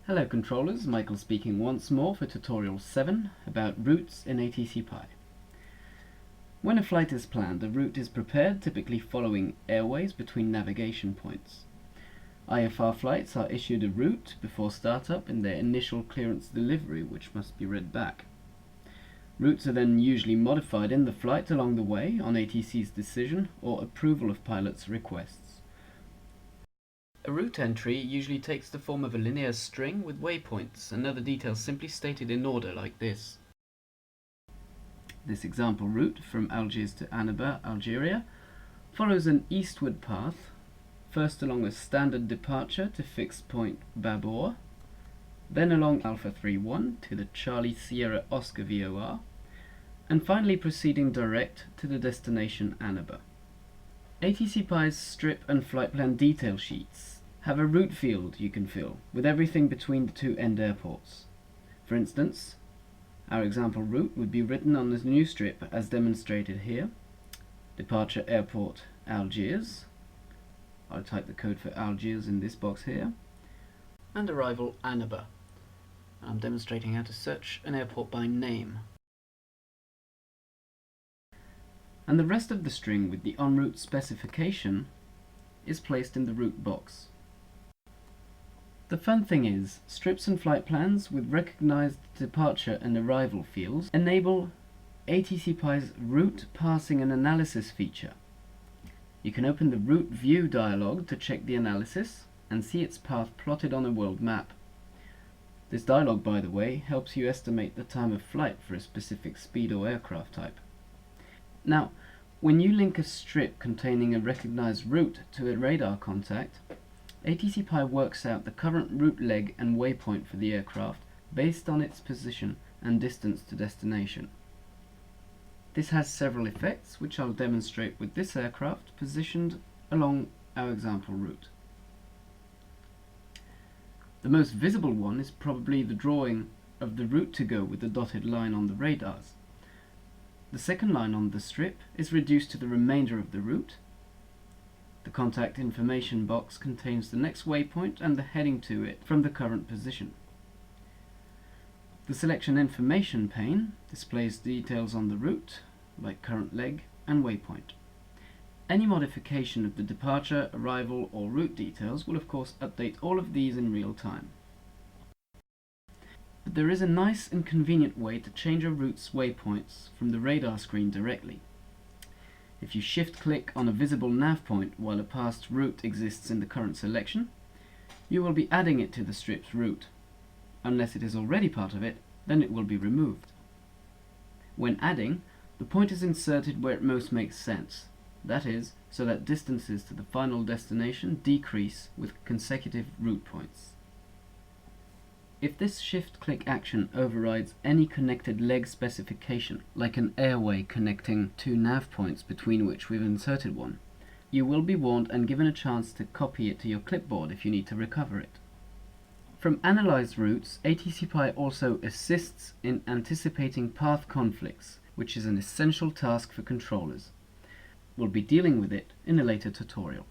Hello controllers, Michael speaking once more for tutorial 7 about routes in ATC-pie. When a flight is planned, a route is prepared, typically following airways between navigation points. IFR flights are issued a route before startup in their initial clearance delivery, which must be read back. Routes are then usually modified in the flight along the way on ATC's decision or approval of pilots' requests. A route entry usually takes the form of a linear string with waypoints and other details simply stated in order like this. This example route from Algiers to Annaba, Algeria, follows an eastward path, first along a standard departure to fixed point Babor, then along Alpha 31 to the Charlie Sierra Oscar VOR, and finally proceeding direct to the destination Annaba. ATC-pie's strip and flight plan detail sheets have a route field you can fill with everything between the two end airports. For instance, our example route would be written on this new strip as demonstrated here. Departure airport Algiers. I'll type the code for Algiers in this box here. And arrival Annaba. I'm demonstrating how to search an airport by name. And the rest of the string with the en route specification is placed in the route box. The fun thing is, strips and flight plans with recognized departure and arrival fields enable ATC-pie's route parsing and analysis feature. You can open the route view dialog to check the analysis and see its path plotted on a world map. This dialog, by the way, helps you estimate the time of flight for a specific speed or aircraft type. Now, when you link a strip containing a recognized route to a radar contact, ATC-pie works out the current route leg and waypoint for the aircraft based on its position and distance to destination. This has several effects, which I'll demonstrate with this aircraft positioned along our example route. The most visible one is probably the drawing of the route to go with the dotted line on the radars. The second line on the strip is reduced to the remainder of the route. The contact information box contains the next waypoint and the heading to it from the current position. The selection information pane displays details on the route, like current leg and waypoint. Any modification of the departure, arrival or route details will of course update all of these in real time. But there is a nice and convenient way to change a route's waypoints from the radar screen directly. If you shift-click on a visible nav point while a past route exists in the current selection, you will be adding it to the strip's route. Unless it is already part of it, then it will be removed. When adding, the point is inserted where it most makes sense, that is, so that distances to the final destination decrease with consecutive route points. If this shift-click action overrides any connected leg specification, like an airway connecting two nav points between which we've inserted one, you will be warned and given a chance to copy it to your clipboard if you need to recover it. From Analyze Routes, ATC-pie also assists in anticipating path conflicts, which is an essential task for controllers. We'll be dealing with it in a later tutorial.